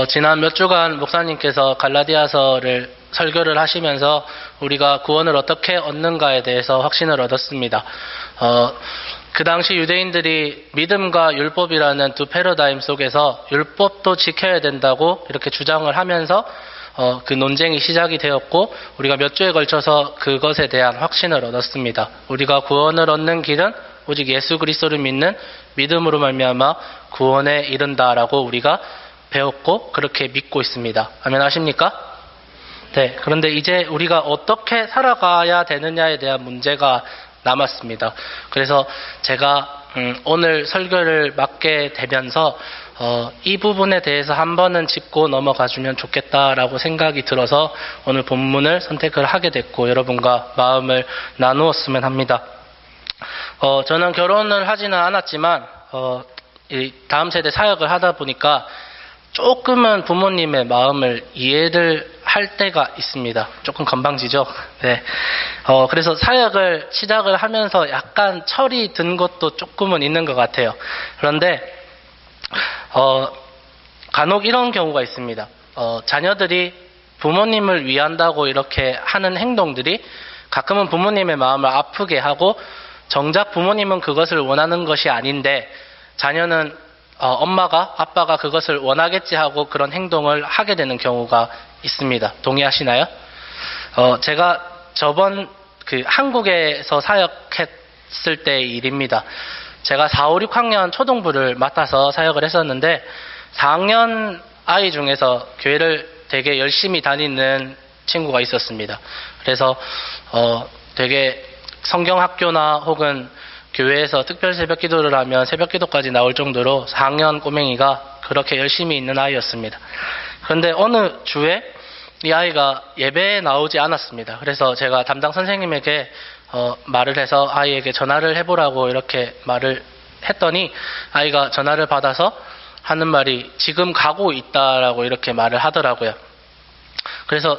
지난 몇 주간 목사님께서 갈라디아서를 설교를 하시면서 우리가 구원을 어떻게 얻는가에 대해서 확신을 얻었습니다. 그 당시 유대인들이 믿음과 율법이라는 두 패러다임 속에서 율법도 지켜야 된다고 이렇게 주장을 하면서 그 논쟁이 시작이 되었고, 우리가 몇 주에 걸쳐서 그것에 대한 확신을 얻었습니다. 우리가 구원을 얻는 길은 오직 예수 그리스도를 믿는 믿음으로 말미암아 구원에 이른다라고 우리가 배웠고 그렇게 믿고 있습니다. 아멘 하십니까? 네. 그런데 이제 우리가 어떻게 살아가야 되느냐에 대한 문제가 남았습니다. 그래서 제가 오늘 설교를 맡게 되면서 이 부분에 대해서 한 번은 짚고 넘어가 주면 좋겠다라고 생각이 들어서 오늘 본문을 선택을 하게 됐고 여러분과 마음을 나누었으면 합니다. 저는 결혼을 하지는 않았지만 이 다음 세대 사역을 하다 보니까 조금은 부모님의 마음을 이해를 할 때가 있습니다. 조금 건방지죠? 네. 그래서 사역을 시작을 하면서 약간 철이 든 것도 조금은 있는 것 같아요. 그런데, 간혹 이런 경우가 있습니다. 자녀들이 부모님을 위한다고 이렇게 하는 행동들이 가끔은 부모님의 마음을 아프게 하고 정작 부모님은 그것을 원하는 것이 아닌데 자녀는 엄마가 아빠가 그것을 원하겠지 하고 그런 행동을 하게 되는 경우가 있습니다. 동의하시나요? 제가 저번 한국에서 사역했을 때의 일입니다. 제가 4, 5, 6학년 초등부를 맡아서 사역을 했었는데 4학년 아이 중에서 교회를 되게 열심히 다니는 친구가 있었습니다. 그래서 되게 성경학교나 혹은 교회에서 특별 새벽 기도를 하면 새벽 기도까지 나올 정도로 4학년 꼬맹이가 그렇게 열심히 있는 아이였습니다. 그런데 어느 주에 이 아이가 예배에 나오지 않았습니다. 그래서 제가 담당 선생님에게 말을 해서 아이에게 전화를 해보라고 이렇게 말을 했더니 아이가 전화를 받아서 하는 말이 지금 가고 있다라고 이렇게 말을 하더라고요. 그래서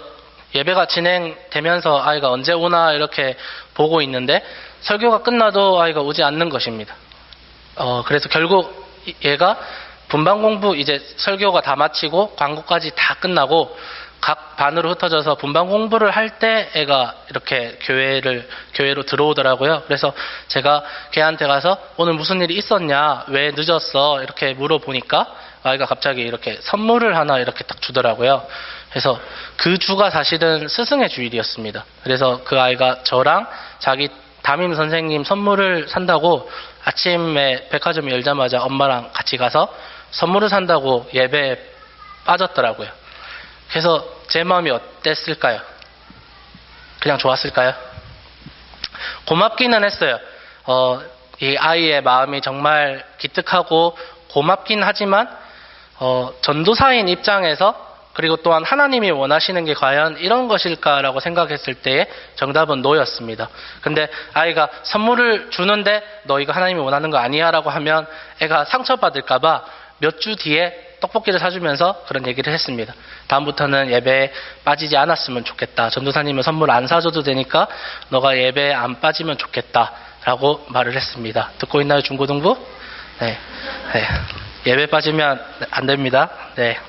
예배가 진행되면서 아이가 언제 오나 이렇게 보고 있는데 설교가 끝나도 아이가 오지 않는 것입니다. 그래서 결국 얘가 분반 공부 이제 설교가 다 마치고 광고까지 다 끝나고 각 반으로 흩어져서 분반 공부를 할 때 애가 이렇게 교회로 들어오더라고요. 그래서 제가 걔한테 가서 오늘 무슨 일이 있었냐, 왜 늦었어 이렇게 물어보니까 아이가 갑자기 이렇게 선물을 하나 이렇게 딱 주더라고요. 그래서 그 주가 사실은 스승의 주일이었습니다. 그래서 그 아이가 저랑 자기 담임 선생님 선물을 산다고 아침에 백화점이 열자마자 엄마랑 같이 가서 선물을 산다고 예배에 빠졌더라고요. 그래서 제 마음이 어땠을까요? 그냥 좋았을까요? 고맙기는 했어요. 이 아이의 마음이 정말 기특하고 고맙긴 하지만 전도사인 입장에서 그리고 또한 하나님이 원하시는 게 과연 이런 것일까라고 생각했을 때의 정답은 노였습니다. 근데 아이가 선물을 주는데 너 이거 하나님이 원하는 거 아니야 라고 하면 애가 상처받을까봐 몇 주 뒤에 떡볶이를 사주면서 그런 얘기를 했습니다. 다음부터는 예배에 빠지지 않았으면 좋겠다. 전도사님은 선물 안 사줘도 되니까 너가 예배에 안 빠지면 좋겠다 라고 말을 했습니다. 듣고 있나요, 중고등부? 네. 예배 빠지면 안 됩니다. 네.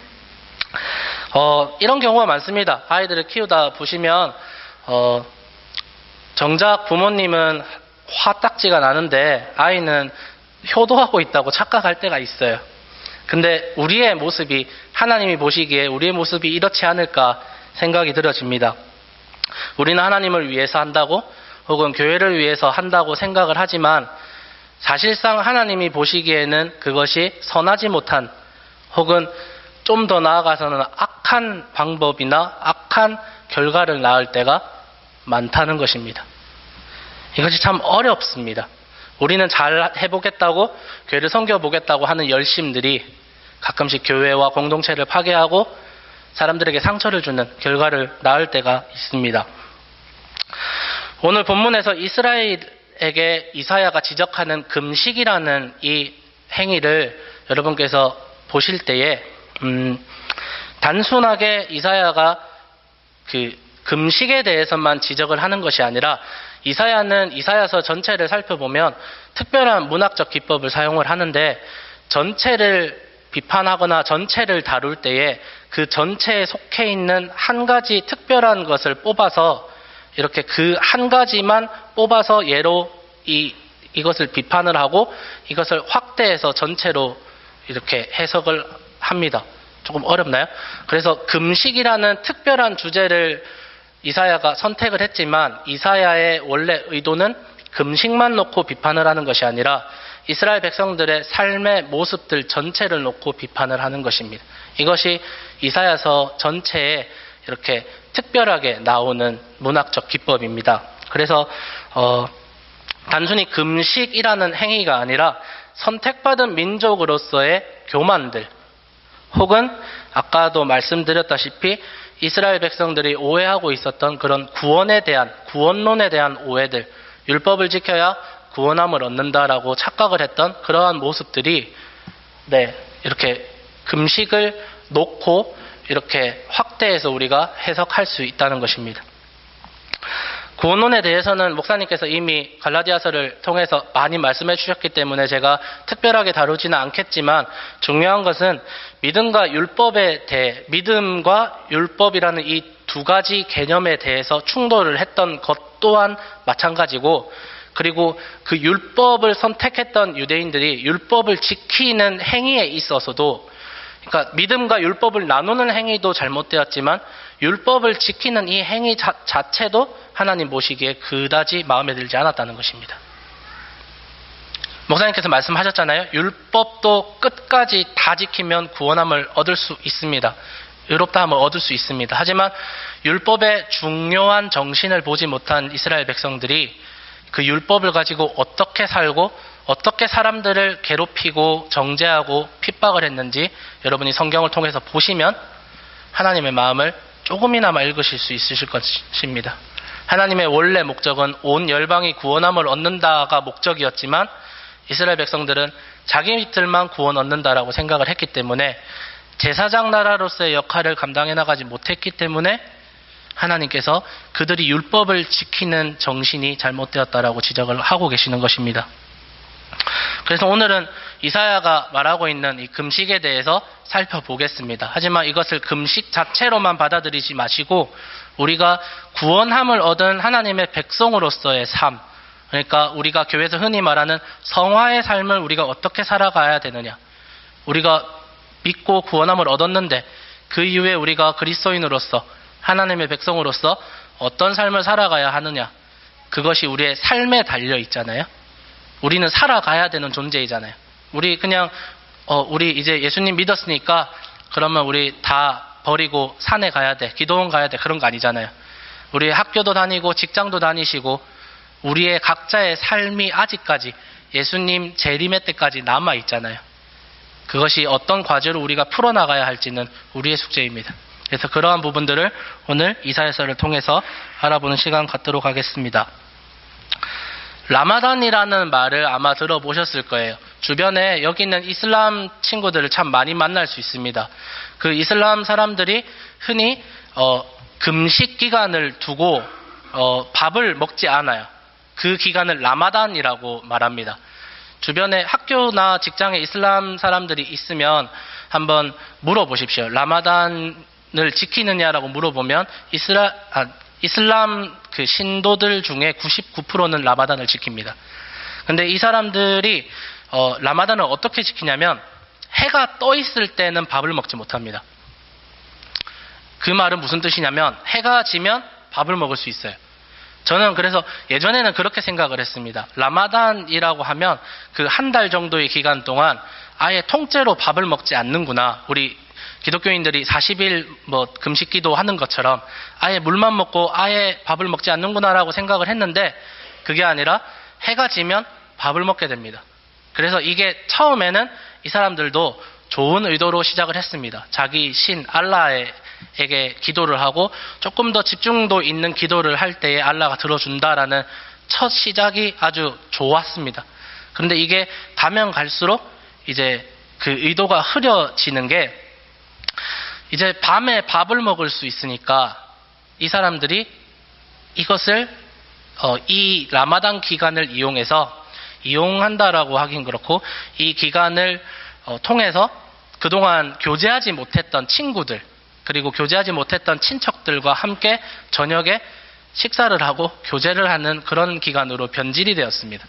이런 경우가 많습니다. 아이들을 키우다 보시면 정작 부모님은 화딱지가 나는데 아이는 효도하고 있다고 착각할 때가 있어요. 근데 우리의 모습이 하나님이 보시기에 우리의 모습이 이렇지 않을까 생각이 들어집니다. 우리는 하나님을 위해서 한다고 혹은 교회를 위해서 한다고 생각을 하지만 사실상 하나님이 보시기에는 그것이 선하지 못한 혹은 좀 더 나아가서는 악한 방법이나 악한 결과를 낳을 때가 많다는 것입니다. 이것이 참 어렵습니다. 우리는 잘 해보겠다고 교회를 섬겨보겠다고 하는 열심들이 가끔씩 교회와 공동체를 파괴하고 사람들에게 상처를 주는 결과를 낳을 때가 있습니다. 오늘 본문에서 이스라엘에게 이사야가 지적하는 금식이라는 이 행위를 여러분께서 보실 때에 단순하게 이사야가 그 금식에 대해서만 지적을 하는 것이 아니라 이사야는 이사야서 전체를 살펴보면 특별한 문학적 기법을 사용을 하는데 전체를 비판하거나 전체를 다룰 때에 그 전체에 속해 있는 한 가지 특별한 것을 뽑아서 이렇게 그 한 가지만 뽑아서 예로 이것을 비판을 하고 이것을 확대해서 전체로 이렇게 해석을 합니다. 조금 어렵나요? 그래서 금식이라는 특별한 주제를 이사야가 선택을 했지만 이사야의 원래 의도는 금식만 놓고 비판을 하는 것이 아니라 이스라엘 백성들의 삶의 모습들 전체를 놓고 비판을 하는 것입니다. 이것이 이사야서 전체에 이렇게 특별하게 나오는 문학적 기법입니다. 그래서 단순히 금식이라는 행위가 아니라 선택받은 민족으로서의 교만들 혹은 아까도 말씀드렸다시피 이스라엘 백성들이 오해하고 있었던 그런 구원론에 대한 오해들, 율법을 지켜야 구원함을 얻는다라고 착각을 했던 그러한 모습들이 이렇게 금식을 놓고 이렇게 확대해서 우리가 해석할 수 있다는 것입니다. 구원론에 대해서는 목사님께서 이미 갈라디아서를 통해서 많이 말씀해 주셨기 때문에 제가 특별하게 다루지는 않겠지만 중요한 것은 믿음과 율법이라는 이 두 가지 개념에 대해서 충돌을 했던 것 또한 마찬가지고, 그리고 그 율법을 선택했던 유대인들이 율법을 지키는 행위에 있어서도, 그러니까 믿음과 율법을 나누는 행위도 잘못되었지만 율법을 지키는 이 행위 자체도 하나님 보시기에 그다지 마음에 들지 않았다는 것입니다. 목사님께서 말씀하셨잖아요. 율법도 끝까지 다 지키면 구원함을 얻을 수 있습니다. 의롭다함을 얻을 수 있습니다. 하지만 율법의 중요한 정신을 보지 못한 이스라엘 백성들이 그 율법을 가지고 어떻게 살고 어떻게 사람들을 괴롭히고 정죄하고 핍박을 했는지 여러분이 성경을 통해서 보시면 하나님의 마음을 조금이나마 읽으실 수 있으실 것입니다. 하나님의 원래 목적은 온 열방이 구원함을 얻는다가 목적이었지만 이스라엘 백성들은 자기들만 구원 얻는다라고 생각을 했기 때문에 제사장 나라로서의 역할을 감당해 나가지 못했기 때문에 하나님께서 그들이 율법을 지키는 정신이 잘못되었다라고 지적을 하고 계시는 것입니다. 그래서 오늘은 이사야가 말하고 있는 이 금식에 대해서 살펴보겠습니다. 하지만 이것을 금식 자체로만 받아들이지 마시고 우리가 구원함을 얻은 하나님의 백성으로서의 삶, 그러니까 우리가 교회에서 흔히 말하는 성화의 삶을 우리가 어떻게 살아가야 되느냐, 우리가 믿고 구원함을 얻었는데 그 이후에 우리가 그리스도인으로서 하나님의 백성으로서 어떤 삶을 살아가야 하느냐, 그것이 우리의 삶에 달려 있잖아요. 우리는 살아가야 되는 존재이잖아요. 우리 이제 예수님 믿었으니까 그러면 우리 다 버리고 산에 가야 돼, 기도원 가야 돼, 그런 거 아니잖아요. 우리 학교도 다니고 직장도 다니시고 우리의 각자의 삶이 아직까지 예수님 재림의 때까지 남아 있잖아요. 그것이 어떤 과제로 우리가 풀어나가야 할지는 우리의 숙제입니다. 그래서 그러한 부분들을 오늘 이사야서를 통해서 알아보는 시간 갖도록 하겠습니다. 라마단이라는 말을 아마 들어보셨을 거예요. 주변에 여기 있는 이슬람 친구들을 참 많이 만날 수 있습니다. 그 이슬람 사람들이 흔히 금식 기간을 두고 밥을 먹지 않아요. 그 기간을 라마단이라고 말합니다. 주변에 학교나 직장에 이슬람 사람들이 있으면 한번 물어보십시오. 라마단을 지키느냐라고 물어보면 이슬람 그 신도들 중에 99%는 라마단을 지킵니다. 근데 이 사람들이 라마단을 어떻게 지키냐면 해가 떠 있을 때는 밥을 먹지 못합니다. 그 말은 무슨 뜻이냐면 해가 지면 밥을 먹을 수 있어요. 저는 그래서 예전에는 그렇게 생각을 했습니다. 라마단이라고 하면 그 한 달 정도의 기간 동안 아예 통째로 밥을 먹지 않는구나. 우리 기독교인들이 40일 금식 기도 하는 것처럼 아예 물만 먹고 아예 밥을 먹지 않는구나라고 생각을 했는데 그게 아니라 해가 지면 밥을 먹게 됩니다. 그래서 이게 처음에는 이 사람들도 좋은 의도로 시작을 했습니다. 자기 신 알라에게 기도를 하고 조금 더 집중도 있는 기도를 할 때에 알라가 들어준다라는 첫 시작이 아주 좋았습니다. 그런데 이게 가면 갈수록 이제 그 의도가 흐려지는 게 이제 밤에 밥을 먹을 수 있으니까 이 사람들이 이것을 이 라마단 기간을 이용한다라고 하긴 그렇고 이 기간을 통해서 그동안 교제하지 못했던 친구들, 그리고 교제하지 못했던 친척들과 함께 저녁에 식사를 하고 교제를 하는 그런 기간으로 변질이 되었습니다.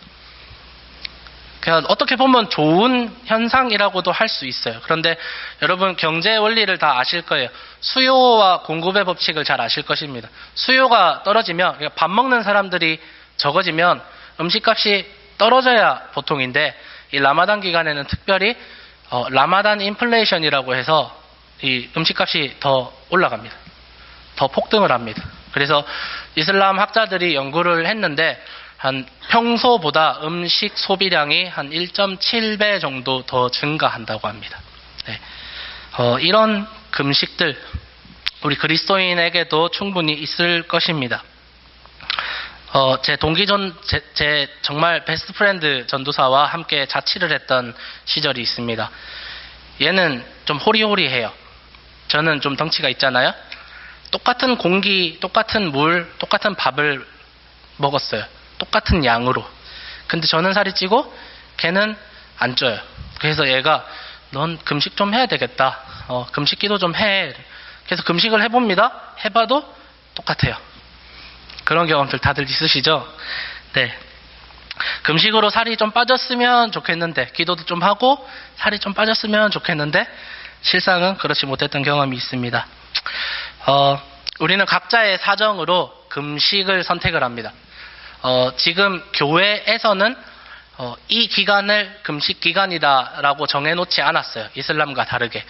그냥 어떻게 보면 좋은 현상이라고도 할 수 있어요. 그런데 여러분 경제 원리를 다 아실 거예요. 수요와 공급의 법칙을 잘 아실 것입니다. 수요가 떨어지면, 밥 먹는 사람들이 적어지면 음식값이 떨어져야 보통인데, 이 라마단 기간에는 특별히 라마단 인플레이션이라고 해서 이 음식값이 더 올라갑니다. 더 폭등을 합니다. 그래서 이슬람 학자들이 연구를 했는데 한 평소보다 음식 소비량이 한 1.7배 정도 더 증가한다고 합니다. 네. 이런 금식들 우리 그리스도인에게도 충분히 있을 것입니다. 제 제 정말 베스트 프렌드 전도사와 함께 자취를 했던 시절이 있습니다. 얘는 좀 호리호리해요. 저는 좀 덩치가 있잖아요. 똑같은 공기, 똑같은 물, 똑같은 밥을 먹었어요. 똑같은 양으로. 근데 저는 살이 찌고 걔는 안 쪄요. 그래서 얘가 넌 금식 좀 해야 되겠다. 금식 기도 좀 해. 그래서 금식을 해봅니다. 해봐도 똑같아요. 그런 경험들 다들 있으시죠? 네. 금식으로 살이 좀 빠졌으면 좋겠는데, 기도도 좀 하고 살이 좀 빠졌으면 좋겠는데 실상은 그렇지 못했던 경험이 있습니다. 우리는 각자의 사정으로 금식을 선택을 합니다. 지금 교회에서는 이 기간을 금식 기간이다라고 정해놓지 않았어요. 이슬람과 다르게.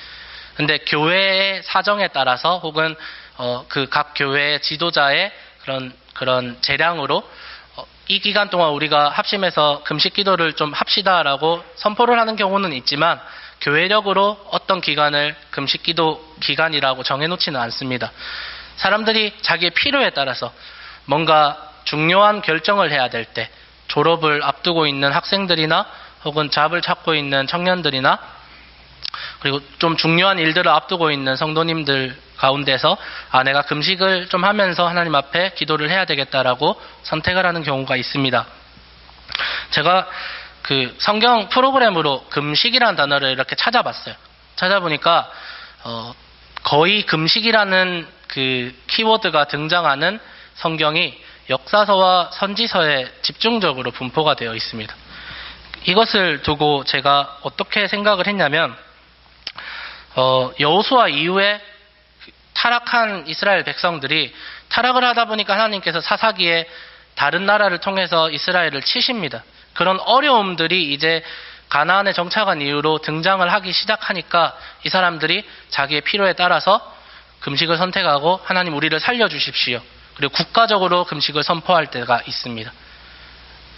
근데 교회의 사정에 따라서 혹은 그 각 교회의 지도자의 그런 재량으로 이 기간 동안 우리가 합심해서 금식 기도를 좀 합시다라고 선포를 하는 경우는 있지만, 교회력으로 어떤 기간을 금식 기도 기간이라고 정해놓지는 않습니다. 사람들이 자기의 필요에 따라서 뭔가 중요한 결정을 해야 될 때, 졸업을 앞두고 있는 학생들이나 혹은 잡을 찾고 있는 청년들이나 그리고 좀 중요한 일들을 앞두고 있는 성도님들 가운데서 내가 금식을 좀 하면서 하나님 앞에 기도를 해야 되겠다라고 선택을 하는 경우가 있습니다. 제가 그 성경 프로그램으로 금식이라는 단어를 이렇게 찾아봤어요. 찾아보니까 거의 금식이라는 그 키워드가 등장하는 성경이 역사서와 선지서에 집중적으로 분포가 되어 있습니다. 이것을 두고 제가 어떻게 생각을 했냐면, 여호수아 이후에 타락한 이스라엘 백성들이 타락을 하다 보니까 하나님께서 사사기에 다른 나라를 통해서 이스라엘을 치십니다. 그런 어려움들이 이제 가나안에 정착한 이후로 등장을 하기 시작하니까 이 사람들이 자기의 필요에 따라서 금식을 선택하고 하나님 우리를 살려주십시오. 그리고 국가적으로 금식을 선포할 때가 있습니다.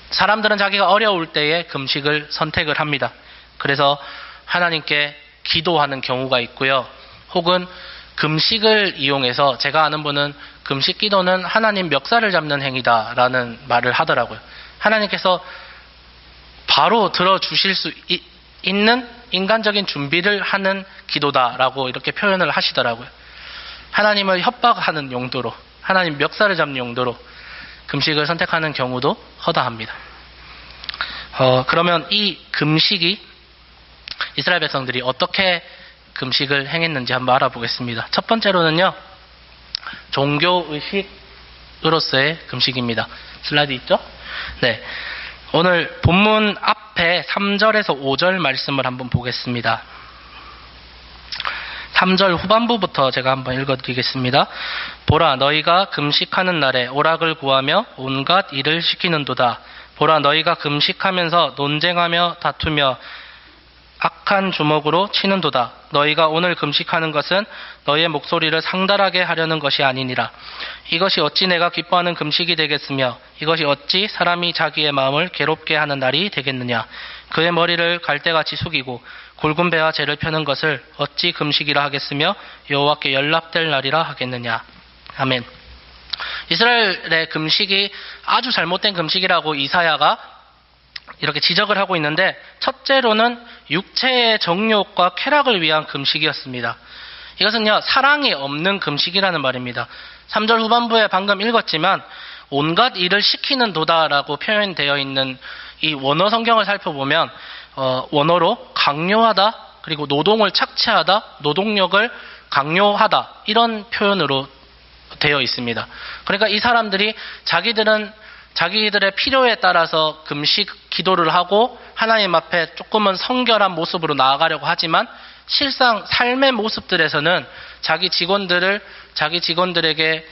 사람들은 자기가 어려울 때에 금식을 선택을 합니다. 그래서 하나님께 기도하는 경우가 있고요. 혹은 금식을 이용해서, 제가 아는 분은 금식 기도는 하나님 멱살을 잡는 행위다라는 말을 하더라고요. 하나님께서 바로 들어주실 수 있는 인간적인 준비를 하는 기도다라고 이렇게 표현을 하시더라고요. 하나님을 협박하는 용도로, 하나님 멱살을 잡는 용도로 금식을 선택하는 경우도 허다합니다. 그러면 이 금식이 이스라엘 백성들이 어떻게 금식을 행했는지 한번 알아보겠습니다. 첫 번째로는요, 종교의식으로서의 금식입니다. 슬라이드 있죠? 네. 오늘 본문 앞에 3절에서 5절 말씀을 한번 보겠습니다. 3절 후반부부터 제가 한번 읽어드리겠습니다. 보라, 너희가 금식하는 날에 오락을 구하며 온갖 일을 시키는도다. 보라, 너희가 금식하면서 논쟁하며 다투며 악한 주먹으로 치는도다. 너희가 오늘 금식하는 것은 너희의 목소리를 상달하게 하려는 것이 아니니라. 이것이 어찌 내가 기뻐하는 금식이 되겠으며 이것이 어찌 사람이 자기의 마음을 괴롭게 하는 날이 되겠느냐. 그의 머리를 갈대같이 숙이고 굵은 배와 재를 펴는 것을 어찌 금식이라 하겠으며 여호와께 연락될 날이라 하겠느냐. 아멘. 이스라엘의 금식이 아주 잘못된 금식이라고 이사야가 이렇게 지적을 하고 있는데, 첫째로는 육체의 정욕과 쾌락을 위한 금식이었습니다. 이것은요, 사랑이 없는 금식이라는 말입니다. 3절 후반부에 방금 읽었지만 온갖 일을 시키는 도다라고 표현되어 있는 이 원어 성경을 살펴보면 원어로 강요하다 그리고 노동을 착취하다, 노동력을 강요하다 이런 표현으로 되어 있습니다. 그러니까 이 사람들이 자기들의 필요에 따라서 금식 기도를 하고 하나님 앞에 조금은 성결한 모습으로 나아가려고 하지만 실상 삶의 모습들에서는 자기 직원들에게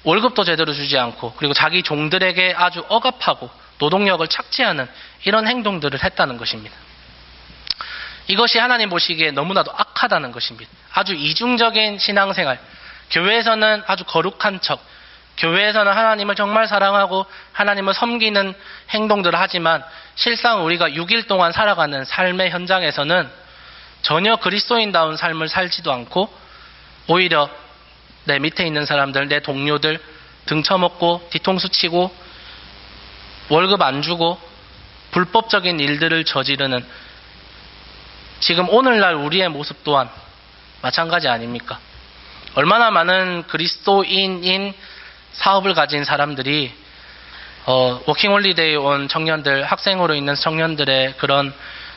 월급도 제대로 주지 않고 그리고 자기 종들에게 아주 억압하고 노동력을 착취하는 이런 행동들을 했다는 것입니다. 이것이 하나님 보시기에 너무나도 악하다는 것입니다. 아주 이중적인 신앙생활, 교회에서는 아주 거룩한 척, 교회에서는 하나님을 정말 사랑하고 하나님을 섬기는 행동들을 하지만 실상 우리가 6일 동안 살아가는 삶의 현장에서는 전혀 그리스도인다운 삶을 살지도 않고 오히려 내 밑에 있는 사람들, 내 동료들 등쳐먹고 뒤통수 치고 월급 안 주고 불법적인 일들을 저지르는 지금 오늘날 우리의 모습 또한 마찬가지 아닙니까? 얼마나 많은 그리스도인인 사업을 가진 사람들이 워킹홀리데이 온 청년들, 학생으로 있는 청년들의 그런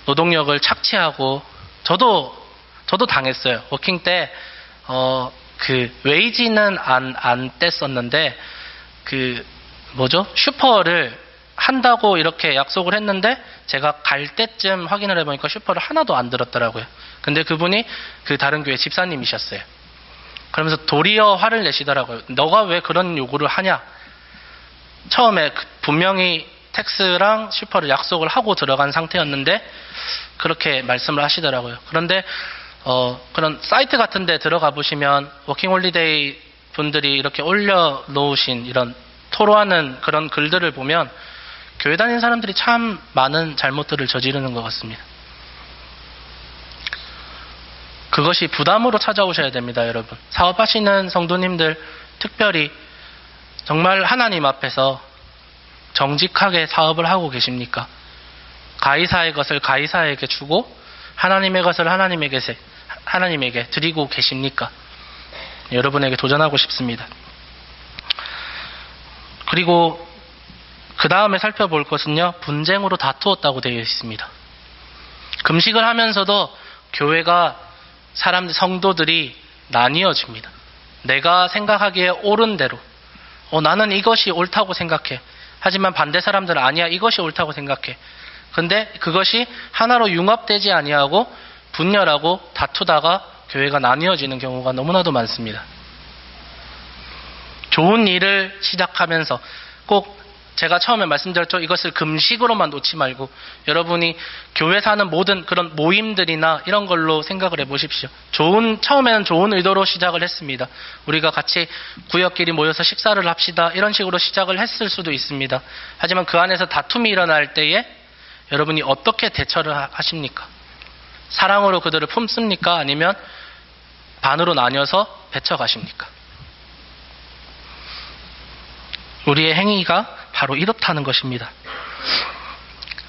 노동력을 착취하고 저도 당했어요. 워킹 때 그 웨이지는 안 뗐었는데 슈퍼를 한다고 이렇게 약속을 했는데 제가 갈 때쯤 확인을 해보니까 슈퍼를 하나도 안 들었더라고요. 근데 그분이 그 다른 교회 집사님이셨어요. 그러면서 도리어 화를 내시더라고요. 너가 왜 그런 요구를 하냐? 처음에 분명히 텍스랑 슈퍼를 약속을 하고 들어간 상태였는데 그렇게 말씀을 하시더라고요. 그런데 그런 사이트 같은 데 들어가 보시면 워킹홀리데이 분들이 이렇게 올려놓으신 이런 토로하는 그런 글들을 보면 교회 다니는 사람들이 참 많은 잘못들을 저지르는 것 같습니다. 그것이 부담으로 찾아오셔야 됩니다, 여러분. 사업하시는 성도님들 특별히 정말 하나님 앞에서 정직하게 사업을 하고 계십니까? 가이사의 것을 가이사에게 주고 하나님의 것을 하나님에게 드리고 계십니까? 여러분에게 도전하고 싶습니다. 그리고 그 다음에 살펴볼 것은요, 분쟁으로 다투었다고 되어 있습니다. 금식을 하면서도 교회가 성도들이 나뉘어집니다. 내가 생각하기에 옳은 대로 나는 이것이 옳다고 생각해. 하지만 반대 사람들은 아니야, 이것이 옳다고 생각해. 근데 그것이 하나로 융합되지 아니하고 분열하고 다투다가 교회가 나뉘어지는 경우가 너무나도 많습니다. 좋은 일을 시작하면서 꼭 제가 처음에 말씀드렸죠. 이것을 금식으로만 놓지 말고 여러분이 교회에서 하는 모든 그런 모임들이나 이런 걸로 생각을 해보십시오. 처음에는 좋은 의도로 시작을 했습니다. 우리가 같이 구역끼리 모여서 식사를 합시다. 이런 식으로 시작을 했을 수도 있습니다. 하지만 그 안에서 다툼이 일어날 때에 여러분이 어떻게 대처를 하십니까? 사랑으로 그들을 품습니까? 아니면 반으로 나뉘어서 배쳐가십니까? 우리의 행위가 바로 이렇다는 것입니다.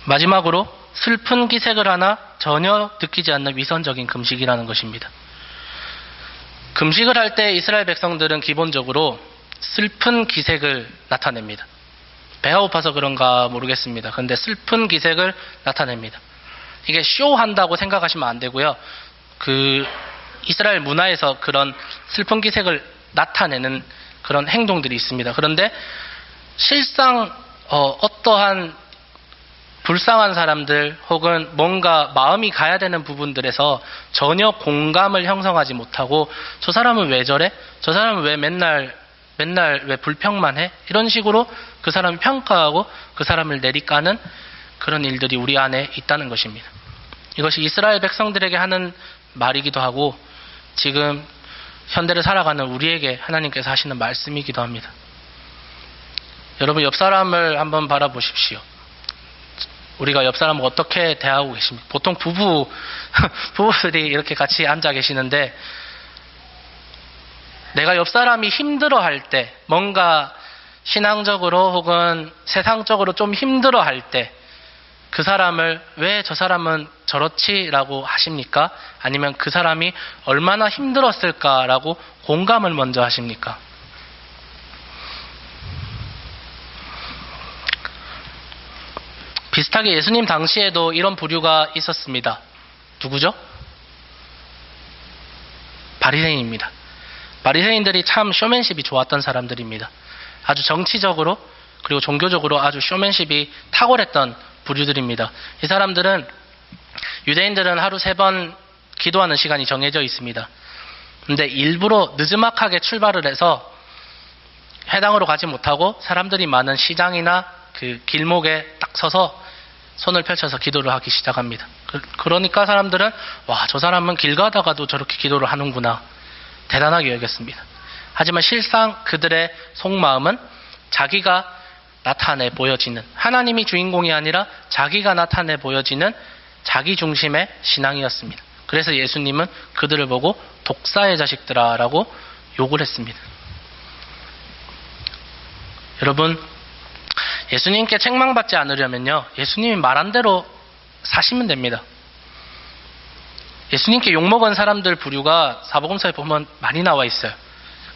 마지막으로 슬픈 기색을 하나 전혀 느끼지 않는 위선적인 금식이라는 것입니다. 금식을 할 때 이스라엘 백성들은 기본적으로 슬픈 기색을 나타냅니다. 배가 고파서 그런가 모르겠습니다. 그런데 슬픈 기색을 나타냅니다. 이게 쇼한다고 생각하시면 안 되고요. 이스라엘 문화에서 그런 슬픈 기색을 나타내는 그런 행동들이 있습니다. 그런데 실상 어떠한 불쌍한 사람들 혹은 뭔가 마음이 가야 되는 부분들에서 전혀 공감을 형성하지 못하고 저 사람은 왜 저래? 저 사람은 왜 맨날 왜 불평만 해? 이런 식으로 그 사람을 평가하고 그 사람을 내리까는 그런 일들이 우리 안에 있다는 것입니다. 이것이 이스라엘 백성들에게 하는 말이기도 하고 지금 현대를 살아가는 우리에게 하나님께서 하시는 말씀이기도 합니다. 여러분 옆 사람을 한번 바라보십시오. 우리가 옆 사람을 어떻게 대하고 계십니까? 보통 부부들이 이렇게 같이 앉아 계시는데 내가 옆 사람이 힘들어할 때 뭔가 신앙적으로 혹은 세상적으로 좀 힘들어할 때 그 사람을 왜 저 사람은 저렇지라고 하십니까? 아니면 그 사람이 얼마나 힘들었을까라고 공감을 먼저 하십니까? 비슷하게 예수님 당시에도 이런 부류가 있었습니다. 누구죠? 바리새인입니다. 바리새인들이 참 쇼맨십이 좋았던 사람들입니다. 아주 정치적으로 그리고 종교적으로 아주 쇼맨십이 탁월했던 부류들입니다. 이 사람들은 유대인들은 하루 3번 기도하는 시간이 정해져 있습니다. 근데 일부러 느즈막하게 출발을 해서 해당으로 가지 못하고 사람들이 많은 시장이나 그 길목에 딱 서서 손을 펼쳐서 기도를 하기 시작합니다. 그러니까 사람들은 와, 저 사람은 길 가다가도 저렇게 기도를 하는구나, 대단하게 여겼습니다. 하지만 실상 그들의 속마음은 자기가 나타내 보여지는, 하나님이 주인공이 아니라 자기가 나타내 보여지는 자기 중심의 신앙이었습니다. 그래서 예수님은 그들을 보고 독사의 자식들아 라고 욕을 했습니다. 여러분, 예수님께 책망받지 않으려면요, 예수님이 말한 대로 사시면 됩니다. 예수님께 욕먹은 사람들 부류가 사복음서에 보면 많이 나와 있어요.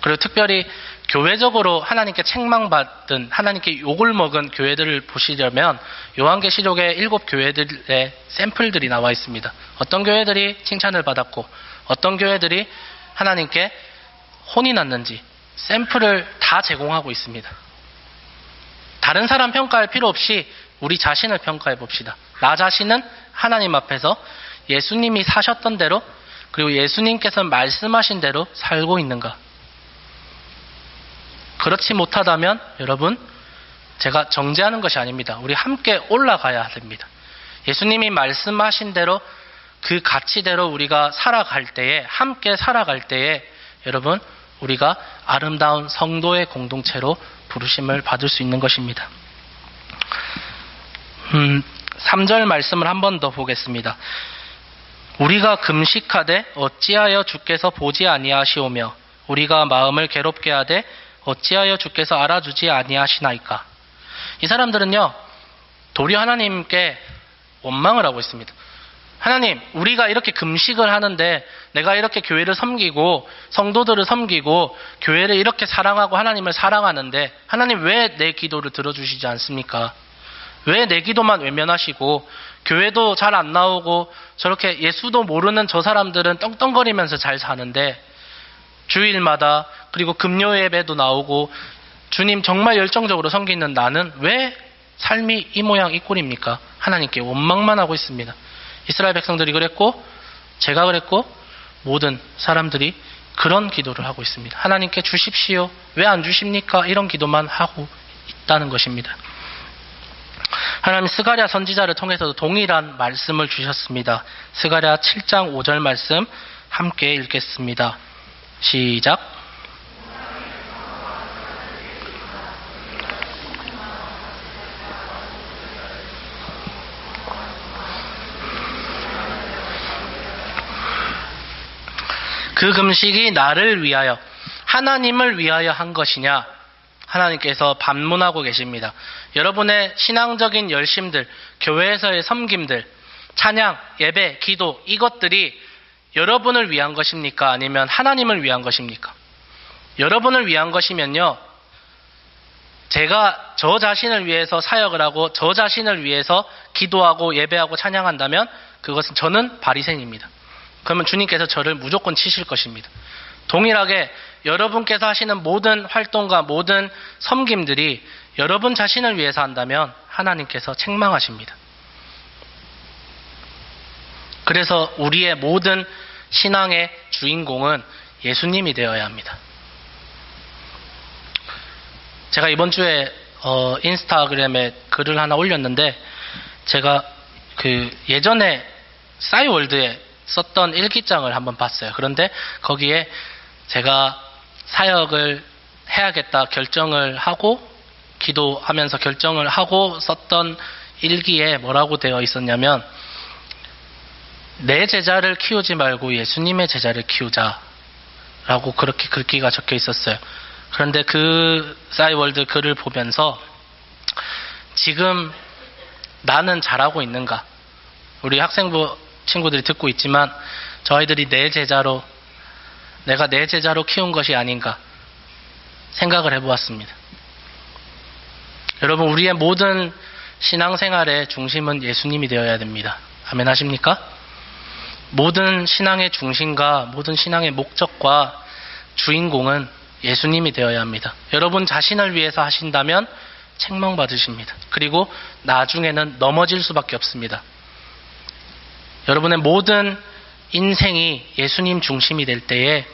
그리고 특별히 교회적으로 하나님께 책망받은, 하나님께 욕을 먹은 교회들을 보시려면 요한계시록의 7교회들의 샘플들이 나와 있습니다. 어떤 교회들이 칭찬을 받았고 어떤 교회들이 하나님께 혼이 났는지 샘플을 다 제공하고 있습니다. 다른 사람 평가할 필요 없이 우리 자신을 평가해 봅시다. 나 자신은 하나님 앞에서 예수님이 사셨던 대로, 그리고 예수님께서 말씀하신 대로 살고 있는가? 그렇지 못하다면 여러분, 제가 정죄하는 것이 아닙니다. 우리 함께 올라가야 됩니다. 예수님이 말씀하신 대로 그 가치대로 우리가 살아갈 때에, 함께 살아갈 때에 여러분, 우리가 아름다운 성도의 공동체로 부르심을 받을 수 있는 것입니다. 3절 말씀을 한 번 더 보겠습니다. 우리가 금식하되 어찌하여 주께서 보지 아니하시오며 우리가 마음을 괴롭게 하되 어찌하여 주께서 알아주지 아니하시나이까. 이 사람들은요, 도리어 하나님께 원망을 하고 있습니다. 하나님, 우리가 이렇게 금식을 하는데, 내가 이렇게 교회를 섬기고 성도들을 섬기고 교회를 이렇게 사랑하고 하나님을 사랑하는데 하나님 왜 내 기도를 들어주시지 않습니까? 왜 내 기도만 외면하시고 교회도 잘 안 나오고 저렇게 예수도 모르는 저 사람들은 떵떵거리면서 잘 사는데, 주일마다 그리고 금요 예배도 나오고 주님 정말 열정적으로 섬기는 나는 왜 삶이 이 모양 이 꼴입니까? 하나님께 원망만 하고 있습니다. 이스라엘 백성들이 그랬고 제가 그랬고 모든 사람들이 그런 기도를 하고 있습니다. 하나님께 주십시오, 왜 안 주십니까? 이런 기도만 하고 있다는 것입니다. 하나님 스가랴 선지자를 통해서도 동일한 말씀을 주셨습니다. 스가랴 7장 5절 말씀 함께 읽겠습니다. 시작. 그 금식이 나를 위하여, 하나님을 위하여 한 것이냐? 하나님께서 반문하고 계십니다. 여러분의 신앙적인 열심들, 교회에서의 섬김들, 찬양, 예배, 기도, 이것들이 여러분을 위한 것입니까? 아니면 하나님을 위한 것입니까? 여러분을 위한 것이면요, 제가 저 자신을 위해서 사역을 하고 저 자신을 위해서 기도하고 예배하고 찬양한다면 그것은 저는 바리새인입니다. 그러면 주님께서 저를 무조건 치실 것입니다. 동일하게 여러분께서 하시는 모든 활동과 모든 섬김들이 여러분 자신을 위해서 한다면 하나님께서 책망하십니다. 그래서 우리의 모든 신앙의 주인공은 예수님이 되어야 합니다. 제가 이번 주에 인스타그램에 글을 하나 올렸는데, 제가 예전에 싸이월드에 썼던 일기장을 한번 봤어요. 그런데 거기에 제가 사역을 해야겠다 결정을 하고, 기도하면서 결정을 하고 썼던 일기에 뭐라고 되어 있었냐면, 내 제자를 키우지 말고 예수님의 제자를 키우자라고 그렇게 글귀가 적혀 있었어요. 그런데 그 싸이월드 글을 보면서 지금 나는 잘하고 있는가? 우리 학생부 친구들이 듣고 있지만 저 아이들이 내가 내 제자로 키운 것이 아닌가 생각을 해보았습니다. 여러분, 우리의 모든 신앙생활의 중심은 예수님이 되어야 됩니다. 아멘 하십니까? 모든 신앙의 중심과 모든 신앙의 목적과 주인공은 예수님이 되어야 합니다. 여러분 자신을 위해서 하신다면 책망받으십니다. 그리고 나중에는 넘어질 수밖에 없습니다. 여러분의 모든 인생이 예수님 중심이 될 때에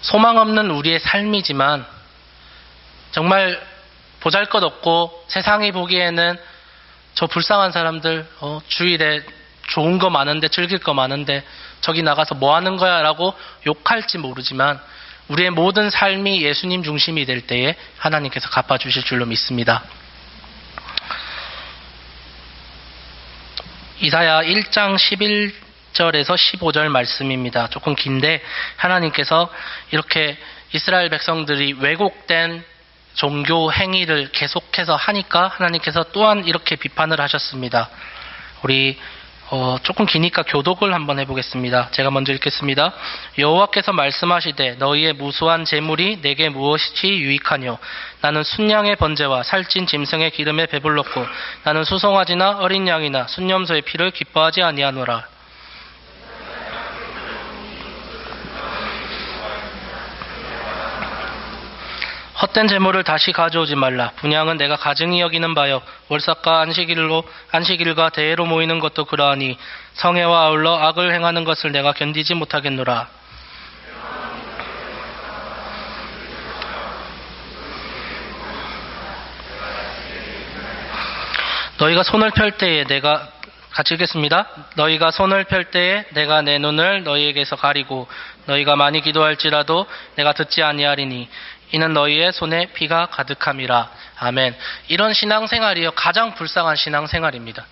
소망 없는 우리의 삶이지만 정말 보잘것없고 세상이 보기에는 저 불쌍한 사람들 주일에 좋은 거 많은데 즐길 거 많은데 저기 나가서 뭐 하는 거야 라고 욕할지 모르지만 우리의 모든 삶이 예수님 중심이 될 때에 하나님께서 갚아주실 줄로 믿습니다. 이사야 1장 11절에서 15절 말씀입니다. 조금 긴데 하나님께서 이렇게 이스라엘 백성들이 왜곡된 종교 행위를 계속해서 하니까 하나님께서 또한 이렇게 비판을 하셨습니다. 우리 조금 기니까 교독을 한번 해보겠습니다. 제가 먼저 읽겠습니다. 여호와께서 말씀하시되 너희의 무수한 재물이 내게 무엇이 유익하뇨? 나는 순양의 번제와 살찐 짐승의 기름에 배불렀고 나는 수송아지나 어린 양이나 순염소의 피를 기뻐하지 아니하노라. 헛된 재물을 다시 가져오지 말라. 분향은 내가 가증히 여기는 바요. 월삭과 안식일과 대회로 모이는 것도 그러하니 성회와 아울러 악을 행하는 것을 내가 견디지 못하겠노라. 너희가 손을 펼 때에 내가 같이 읽겠습니다. 너희가 손을 펼 때에 내가 내 눈을 너희에게서 가리고 너희가 많이 기도할지라도 내가 듣지 아니하리니 이는 너희의 손에 피가 가득함이라. 아멘. 이런 신앙생활이요 가장 불쌍한 신앙생활입니다.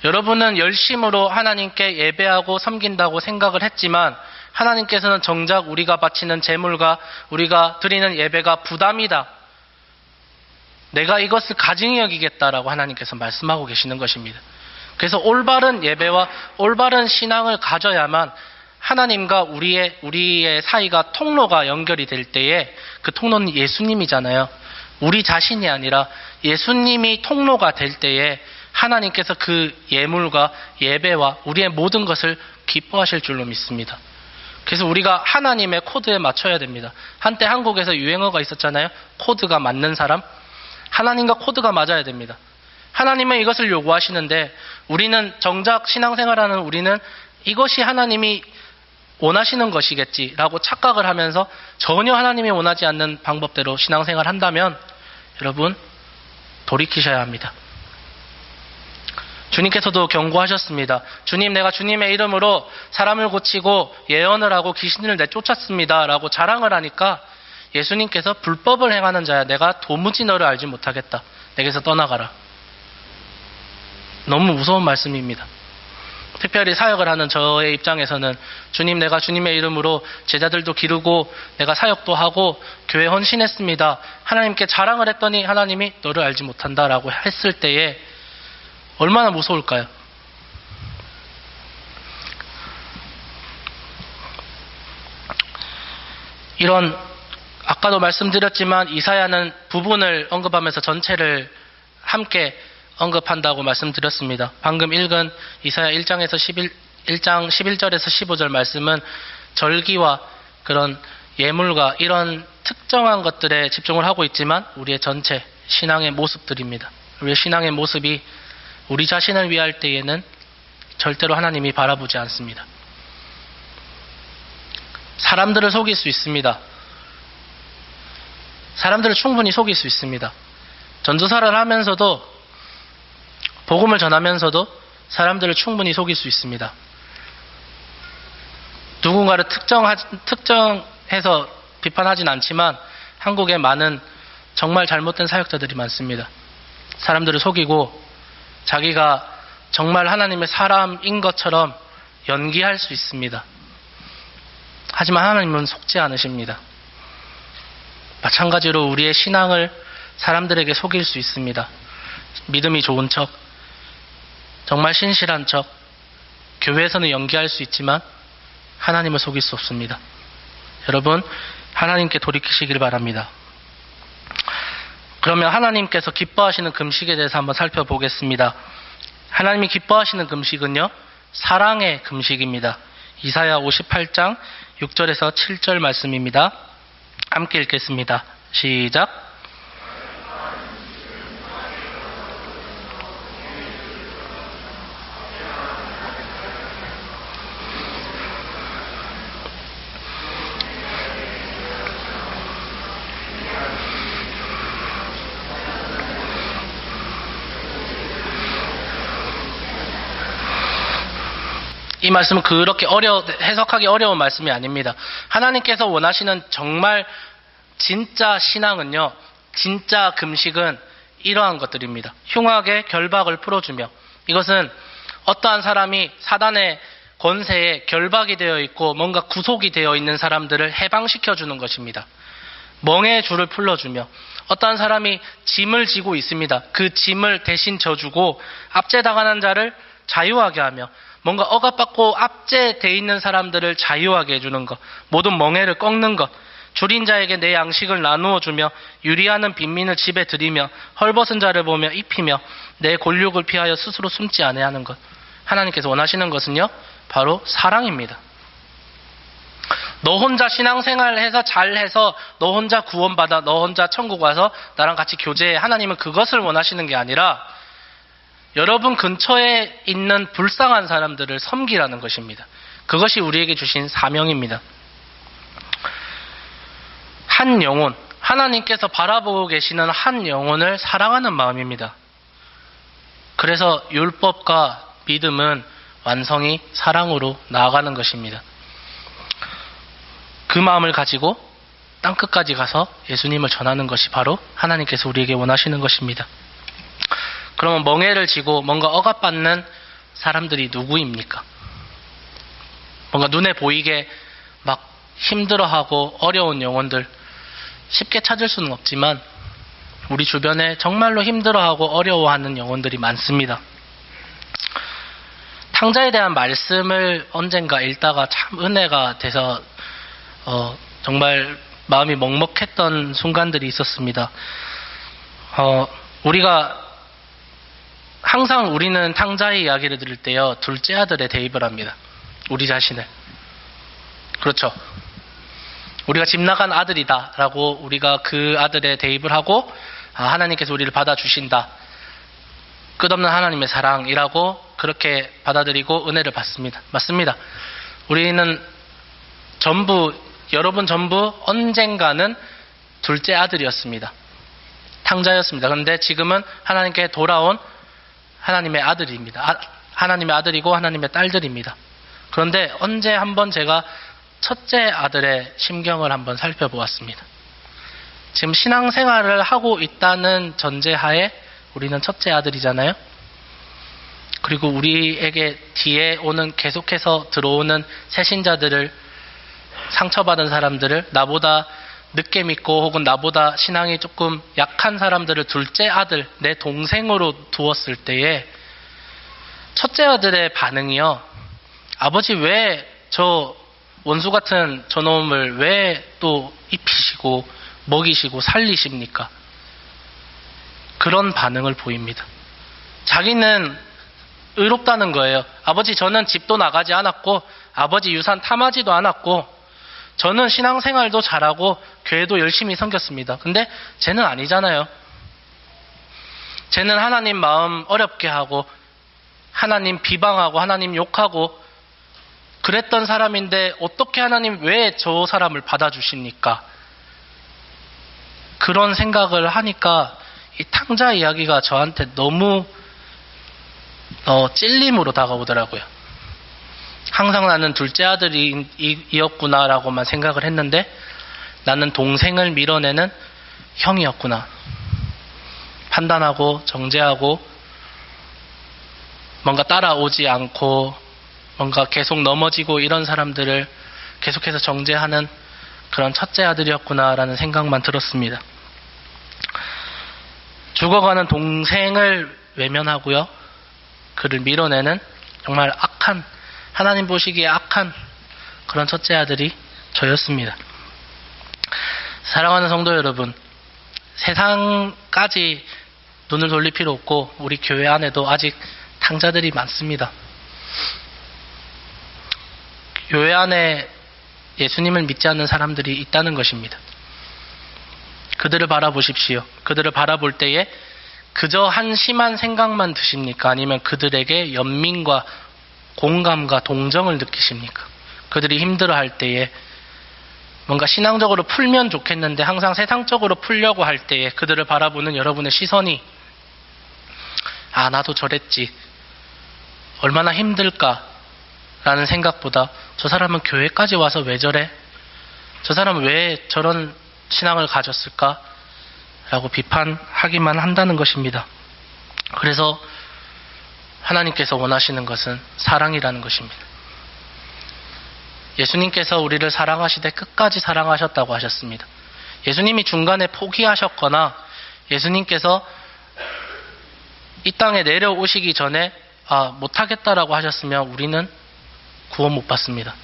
여러분은 열심으로 하나님께 예배하고 섬긴다고 생각을 했지만 하나님께서는 정작 우리가 바치는 제물과 우리가 드리는 예배가 부담이다. 내가 이것을 가증히 여기겠다라고 하나님께서 말씀하고 계시는 것입니다. 그래서 올바른 예배와 올바른 신앙을 가져야만 하나님과 우리의 사이가 통로가 연결이 될 때에 그 통로는 예수님이잖아요. 우리 자신이 아니라 예수님이 통로가 될 때에 하나님께서 그 예물과 예배와 우리의 모든 것을 기뻐하실 줄로 믿습니다. 그래서 우리가 하나님의 코드에 맞춰야 됩니다. 한때 한국에서 유행어가 있었잖아요. 코드가 맞는 사람. 하나님과 코드가 맞아야 됩니다. 하나님은 이것을 요구하시는데 우리는 정작 신앙생활하는 우리는 이것이 하나님이 원하시는 것이겠지라고 착각을 하면서 전혀 하나님이 원하지 않는 방법대로 신앙생활을 한다면 여러분 돌이키셔야 합니다. 주님께서도 경고하셨습니다. 주님, 내가 주님의 이름으로 사람을 고치고 예언을 하고 귀신을 내쫓았습니다 라고 자랑을 하니까 예수님께서 불법을 행하는 자야, 내가 도무지 너를 알지 못하겠다, 내게서 떠나가라. 너무 무서운 말씀입니다. 특별히 사역을 하는 저의 입장에서는 주님, 내가 주님의 이름으로 제자들도 기르고 내가 사역도 하고 교회 헌신했습니다, 하나님께 자랑을 했더니 하나님이 너를 알지 못한다라고 했을 때에 얼마나 무서울까요? 이런 아까도 말씀드렸지만 이사야는 부분을 언급하면서 전체를 함께 언급한다고 말씀드렸습니다. 방금 읽은 이사야 1장 11절에서 15절 말씀은 절기와 그런 예물과 이런 특정한 것들에 집중을 하고 있지만 우리의 전체 신앙의 모습들입니다. 우리의 신앙의 모습이 우리 자신을 위할 때에는 절대로 하나님이 바라보지 않습니다. 사람들을 속일 수 있습니다. 사람들을 충분히 속일 수 있습니다. 전도사를 하면서도 복음을 전하면서도 사람들을 충분히 속일 수 있습니다. 누군가를 특정해서 비판하진 않지만 한국에 많은 정말 잘못된 사역자들이 많습니다. 사람들을 속이고 자기가 정말 하나님의 사람인 것처럼 연기할 수 있습니다. 하지만 하나님은 속지 않으십니다. 마찬가지로 우리의 신앙을 사람들에게 속일 수 있습니다. 믿음이 좋은 척, 정말 신실한 척, 교회에서는 연기할 수 있지만 하나님을 속일 수 없습니다. 여러분, 하나님께 돌이키시길 바랍니다. 그러면 하나님께서 기뻐하시는 금식에 대해서 한번 살펴보겠습니다. 하나님이 기뻐하시는 금식은요, 사랑의 금식입니다. 이사야 58장 6절에서 7절 말씀입니다. 함께 읽겠습니다. 시작. 이 말씀은 그렇게 해석하기 어려운 말씀이 아닙니다. 하나님께서 원하시는 정말 진짜 신앙은요, 진짜 금식은 이러한 것들입니다. 흉악의 결박을 풀어주며, 이것은 어떠한 사람이 사단의 권세에 결박이 되어 있고 뭔가 구속이 되어 있는 사람들을 해방시켜주는 것입니다. 멍에의 줄을 풀어주며, 어떠한 사람이 짐을 지고 있습니다. 그 짐을 대신 져주고 압제당하는 자를 자유하게 하며, 뭔가 억압받고 압제돼 있는 사람들을 자유하게 해주는 것, 모든 멍에를 꺾는 것, 줄인 자에게 내 양식을 나누어 주며, 유리하는 빈민을 집에 들이며, 헐벗은 자를 보며 입히며, 내 곤욕을 피하여 스스로 숨지 아니하는 것. 하나님께서 원하시는 것은요, 바로 사랑입니다. 너 혼자 신앙생활해서 잘해서 너 혼자 구원받아, 너 혼자 천국 와서 나랑 같이 교제해. 하나님은 그것을 원하시는 게 아니라 여러분 근처에 있는 불쌍한 사람들을 섬기라는 것입니다. 그것이 우리에게 주신 사명입니다. 한 영혼, 하나님께서 바라보고 계시는 한 영혼을 사랑하는 마음입니다. 그래서 율법과 믿음은 완성이 사랑으로 나아가는 것입니다. 그 마음을 가지고 땅끝까지 가서 예수님을 전하는 것이 바로 하나님께서 우리에게 원하시는 것입니다. 그러면 멍에를 지고 뭔가 억압받는 사람들이 누구입니까? 뭔가 눈에 보이게 막 힘들어하고 어려운 영혼들, 쉽게 찾을 수는 없지만 우리 주변에 정말로 힘들어하고 어려워하는 영혼들이 많습니다. 탕자에 대한 말씀을 언젠가 읽다가 참 은혜가 돼서 정말 마음이 먹먹했던 순간들이 있었습니다. 항상 우리는 탕자의 이야기를 들을 때요, 둘째 아들에 대입을 합니다. 우리 자신을. 그렇죠. 우리가 집 나간 아들이다 라고 우리가 그 아들에 대입을 하고, 하나님께서 우리를 받아주신다, 끝없는 하나님의 사랑이라고 그렇게 받아들이고 은혜를 받습니다. 맞습니다. 우리는 여러분 전부 언젠가는 둘째 아들이었습니다. 탕자였습니다. 그런데 지금은 하나님께 돌아온 하나님의 아들입니다. 하나님의 아들이고 하나님의 딸들입니다. 그런데 언제 한번 제가 첫째 아들의 심경을 한번 살펴보았습니다. 지금 신앙생활을 하고 있다는 전제하에 우리는 첫째 아들이잖아요. 그리고 우리에게 뒤에 오는, 계속해서 들어오는 새신자들을, 상처받은 사람들을, 나보다 늦게 믿고 혹은 나보다 신앙이 조금 약한 사람들을 둘째 아들, 내 동생으로 두었을 때에 첫째 아들의 반응이요, 아버지 왜 저 원수 같은 저놈을 왜 또 입히시고 먹이시고 살리십니까? 그런 반응을 보입니다. 자기는 의롭다는 거예요. 아버지, 저는 집도 나가지 않았고 아버지 유산 탐하지도 않았고 저는 신앙생활도 잘하고 교회도 열심히 섬겼습니다. 근데 쟤는 아니잖아요. 쟤는 하나님 마음 어렵게 하고 하나님 비방하고 하나님 욕하고 그랬던 사람인데 어떻게 하나님 왜 저 사람을 받아주십니까? 그런 생각을 하니까 이 탕자 이야기가 저한테 너무 찔림으로 다가오더라고요. 항상 나는 둘째 아들이었구나라고만 생각을 했는데 나는 동생을 밀어내는 형이었구나. 판단하고 정죄하고 뭔가 따라오지 않고 뭔가 계속 넘어지고 이런 사람들을 계속해서 정죄하는 그런 첫째 아들이었구나라는 생각만 들었습니다. 죽어가는 동생을 외면하고요, 그를 밀어내는 정말 악한, 하나님 보시기에 악한 그런 첫째 아들이 저였습니다. 사랑하는 성도 여러분, 세상까지 눈을 돌릴 필요 없고 우리 교회 안에도 아직 탕자들이 많습니다. 교회 안에 예수님을 믿지 않는 사람들이 있다는 것입니다. 그들을 바라보십시오. 그들을 바라볼 때에 그저 한심한 생각만 드십니까? 아니면 그들에게 연민과 공감과 동정을 느끼십니까? 그들이 힘들어할 때에 뭔가 신앙적으로 풀면 좋겠는데 항상 세상적으로 풀려고 할 때에 그들을 바라보는 여러분의 시선이 아, 나도 저랬지. 얼마나 힘들까? 라는 생각보다 저 사람은 교회까지 와서 왜 저래? 저 사람은 왜 저런 신앙을 가졌을까? 라고 비판하기만 한다는 것입니다. 그래서 하나님께서 원하시는 것은 사랑이라는 것입니다. 예수님께서 우리를 사랑하시되 끝까지 사랑하셨다고 하셨습니다. 예수님이 중간에 포기하셨거나 예수님께서 이 땅에 내려오시기 전에 못하겠다라고 하셨으면 우리는 구원 못 받습니다.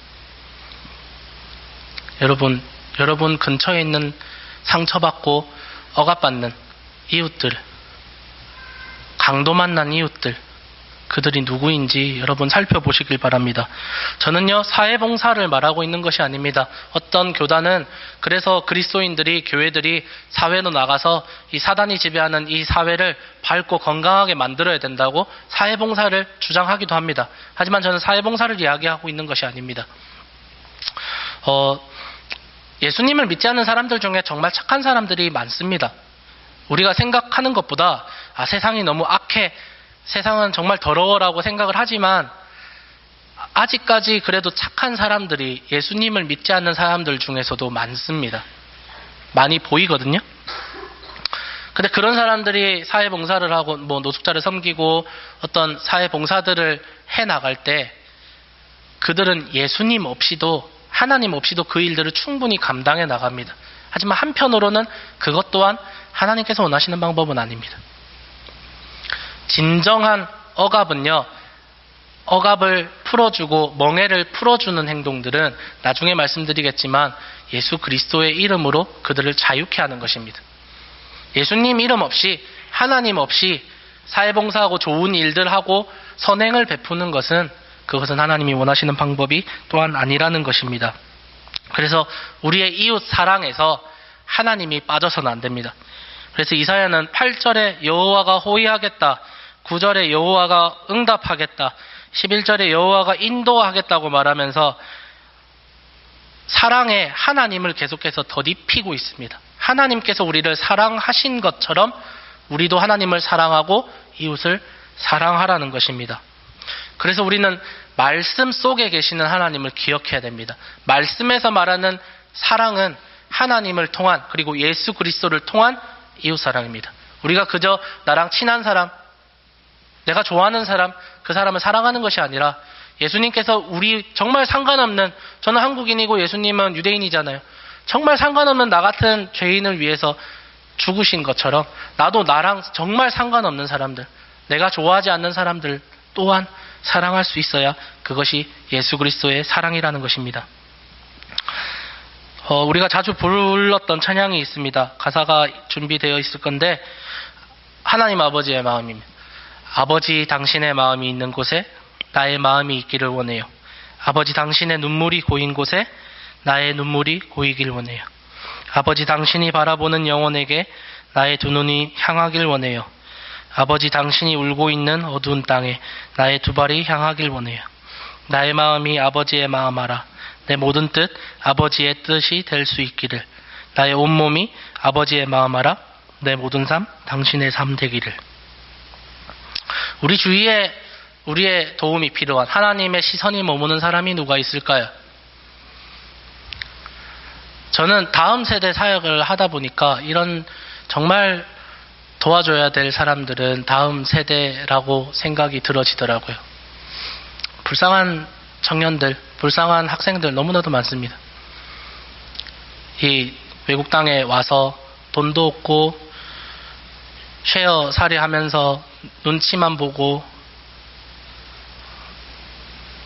여러분 근처에 있는 상처받고 억압받는 이웃들, 강도 만난 이웃들, 그들이 누구인지 여러분 살펴보시길 바랍니다. 저는요, 사회봉사를 말하고 있는 것이 아닙니다. 어떤 교단은 그래서 그리스도인들이, 교회들이 사회로 나가서 이 사단이 지배하는 이 사회를 밝고 건강하게 만들어야 된다고 사회봉사를 주장하기도 합니다. 하지만 저는 사회봉사를 이야기하고 있는 것이 아닙니다. 예수님을 믿지 않는 사람들 중에 정말 착한 사람들이 많습니다. 우리가 생각하는 것보다 세상이 너무 악해, 세상은 정말 더러워라고 생각을 하지만 아직까지 그래도 착한 사람들이 예수님을 믿지 않는 사람들 중에서도 많습니다. 많이 보이거든요. 근데 그런 사람들이 사회봉사를 하고 노숙자를 섬기고 어떤 사회봉사들을 해나갈 때 그들은 예수님 없이도, 하나님 없이도 그 일들을 충분히 감당해 나갑니다. 하지만 한편으로는 그것 또한 하나님께서 원하시는 방법은 아닙니다. 진정한 억압은요, 억압을 풀어주고 멍해를 풀어주는 행동들은 나중에 말씀드리겠지만 예수 그리스도의 이름으로 그들을 자유케 하는 것입니다. 예수님 이름 없이, 하나님 없이 사회봉사하고 좋은 일들 하고 선행을 베푸는 것은, 그것은 하나님이 원하시는 방법이 또한 아니라는 것입니다. 그래서 우리의 이웃 사랑에서 하나님이 빠져서는 안 됩니다. 그래서 이사야는 8절에 여호와가 호위하겠다, 9절에 여호와가 응답하겠다, 11절에 여호와가 인도하겠다고 말하면서 사랑에 하나님을 계속해서 덧입히고 있습니다. 하나님께서 우리를 사랑하신 것처럼 우리도 하나님을 사랑하고 이웃을 사랑하라는 것입니다. 그래서 우리는 말씀 속에 계시는 하나님을 기억해야 됩니다. 말씀에서 말하는 사랑은 하나님을 통한, 그리고 예수 그리스도를 통한 이웃사랑입니다. 우리가 그저 나랑 친한 사람, 내가 좋아하는 사람, 그 사람을 사랑하는 것이 아니라 예수님께서 우리 정말 상관없는, 저는 한국인이고 예수님은 유대인이잖아요. 정말 상관없는 나 같은 죄인을 위해서 죽으신 것처럼 나도 나랑 정말 상관없는 사람들, 내가 좋아하지 않는 사람들 또한 사랑할 수 있어야 그것이 예수 그리스도의 사랑이라는 것입니다. 우리가 자주 불렀던 찬양이 있습니다. 가사가 준비되어 있을 건데, 하나님 아버지의 마음입니다. 아버지 당신의 마음이 있는 곳에 나의 마음이 있기를 원해요. 아버지 당신의 눈물이 고인 곳에 나의 눈물이 고이길 원해요. 아버지 당신이 바라보는 영혼에게 나의 두 눈이 향하길 원해요. 아버지 당신이 울고 있는 어두운 땅에 나의 두 발이 향하길 원해요. 나의 마음이 아버지의 마음하라. 내 모든 뜻 아버지의 뜻이 될 수 있기를. 나의 온몸이 아버지의 마음하라. 내 모든 삶 당신의 삶 되기를. 우리 주위에 우리의 도움이 필요한, 하나님의 시선이 머무는 사람이 누가 있을까요? 저는 다음 세대 사역을 하다 보니까 이런 정말 도와줘야 될 사람들은 다음 세대라고 생각이 들어지더라고요. 불쌍한 청년들, 불쌍한 학생들 너무나도 많습니다. 이 외국 땅에 와서 돈도 없고 쉐어 살이하면서 눈치만 보고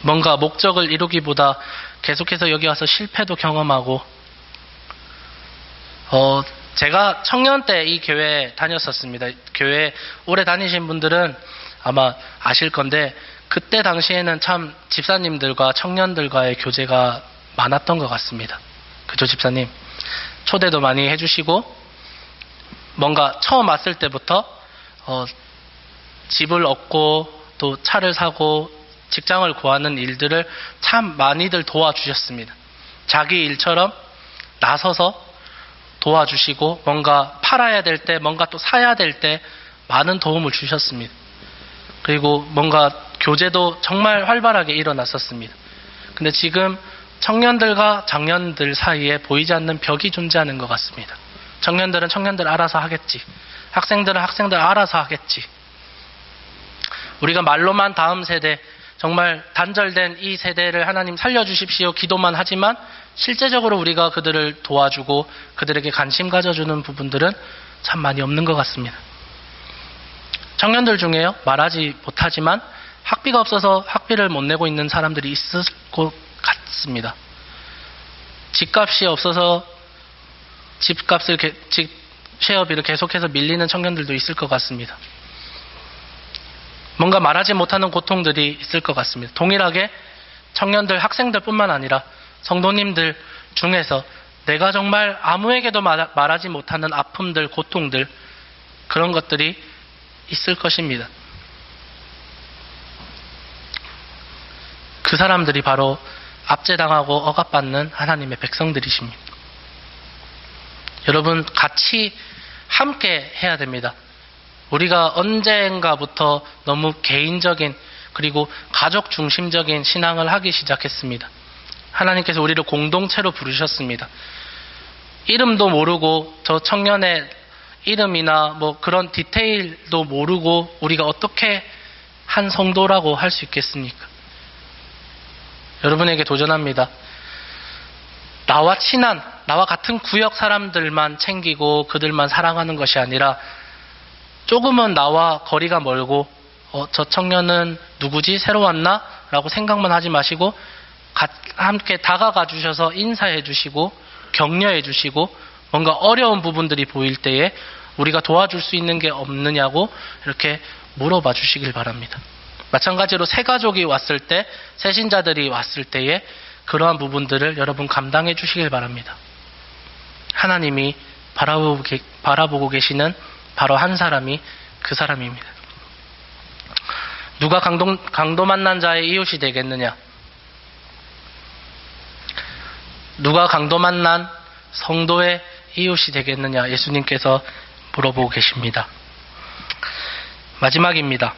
뭔가 목적을 이루기보다 계속해서 여기 와서 실패도 경험하고, 제가 청년 때 이 교회 다녔었습니다. 교회 오래 다니신 분들은 아마 아실 건데, 그때 당시에는 참 집사님들과 청년들과의 교제가 많았던 것 같습니다. 그죠, 집사님? 초대도 많이 해주시고 뭔가 처음 왔을 때부터 집을 얻고 또 차를 사고 직장을 구하는 일들을 참 많이들 도와주셨습니다. 자기 일처럼 나서서 도와주시고 뭔가 팔아야 될 때, 뭔가 또 사야 될 때 많은 도움을 주셨습니다. 그리고 뭔가 교제도 정말 활발하게 일어났었습니다. 근데 지금 청년들과 장년들 사이에 보이지 않는 벽이 존재하는 것 같습니다. 청년들은 청년들 알아서 하겠지. 학생들은 학생들 알아서 하겠지. 우리가 말로만 다음 세대, 정말 단절된 이 세대를 하나님 살려주십시오 기도만 하지만 실제적으로 우리가 그들을 도와주고 그들에게 관심 가져주는 부분들은 참 많이 없는 것 같습니다. 청년들 중에요, 말하지 못하지만 학비가 없어서 학비를 못 내고 있는 사람들이 있을 것 같습니다. 집값이 없어서 집값을 쉐어비를 계속해서 밀리는 청년들도 있을 것 같습니다. 뭔가 말하지 못하는 고통들이 있을 것 같습니다. 동일하게 청년들, 학생들뿐만 아니라 성도님들 중에서 내가 정말 아무에게도 말하지 못하는 아픔들, 고통들, 그런 것들이 있을 것입니다. 그 사람들이 바로 압제당하고 억압받는 하나님의 백성들이십니다. 여러분, 같이 함께 해야 됩니다. 우리가 언젠가부터 너무 개인적인 그리고 가족 중심적인 신앙을 하기 시작했습니다. 하나님께서 우리를 공동체로 부르셨습니다. 이름도 모르고 저 청년의 이름이나 뭐 그런 디테일도 모르고 우리가 어떻게 한 성도라고 할 수 있겠습니까? 여러분에게 도전합니다. 나와 친한, 나와 같은 구역 사람들만 챙기고 그들만 사랑하는 것이 아니라 조금은 나와 거리가 멀고 저 청년은 누구지? 새로 왔나? 라고 생각만 하지 마시고 함께 다가가 주셔서 인사해 주시고 격려해 주시고 뭔가 어려운 부분들이 보일 때에 우리가 도와줄 수 있는 게 없느냐고 이렇게 물어봐 주시길 바랍니다. 마찬가지로 새 가족이 왔을 때, 새 신자들이 왔을 때에 그러한 부분들을 여러분 감당해 주시길 바랍니다. 하나님이 바라보고 계시는 바로 한 사람이 그 사람입니다. 누가 강도 만난 자의 이웃이 되겠느냐? 누가 강도 만난 성도의 이웃이 되겠느냐? 예수님께서 물어보고 계십니다. 마지막입니다.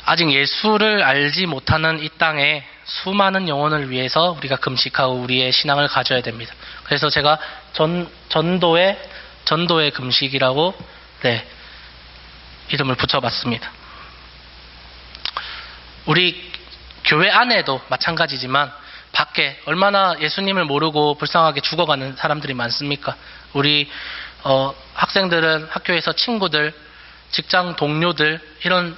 아직 예수를 알지 못하는 이 땅에 수많은 영혼을 위해서 우리가 금식하고 우리의 신앙을 가져야 됩니다. 그래서 제가 전도의 금식이라고 이름을 붙여봤습니다. 우리 교회 안에도 마찬가지지만 밖에 얼마나 예수님을 모르고 불쌍하게 죽어가는 사람들이 많습니까? 우리 학생들은 학교에서 친구들, 직장 동료들, 이런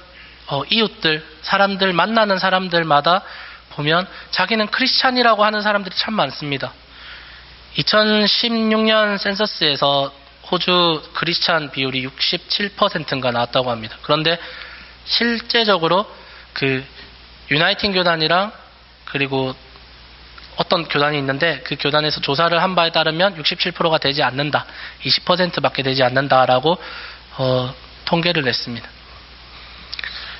이웃들, 사람들, 만나는 사람들마다 보면 자기는 크리스찬이라고 하는 사람들이 참 많습니다. 2016년 센서스에서 호주 크리스찬 비율이 67%인가 나왔다고 합니다. 그런데 실제적으로 그 유나이팅 교단이랑 그리고 어떤 교단이 있는데 그 교단에서 조사를 한 바에 따르면 67%가 되지 않는다. 20%밖에 되지 않는다라고 통계를 냈습니다.